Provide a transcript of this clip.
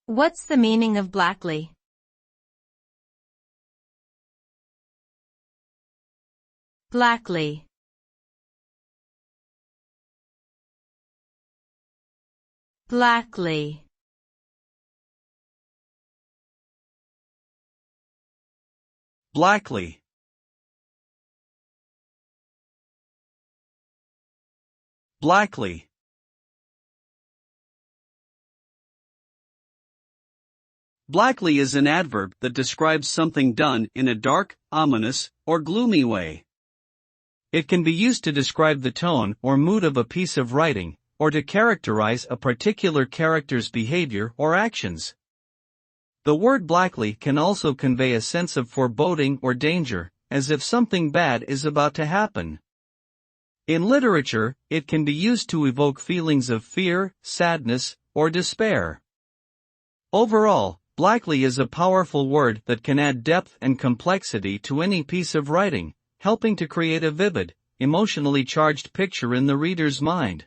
What's the meaning of blackly? Blackly. Blackly. Blackly. Blackly. Blackly is an adverb that describes something done in a dark, ominous, or gloomy way. It can be used to describe the tone or mood of a piece of writing, or to characterize a particular character's behavior or actions. The word blackly can also convey a sense of foreboding or danger, as if something bad is about to happen. In literature, it can be used to evoke feelings of fear, sadness, or despair. Overall, blackly is a powerful word that can add depth and complexity to any piece of writing, helping to create a vivid, emotionally charged picture in the reader's mind.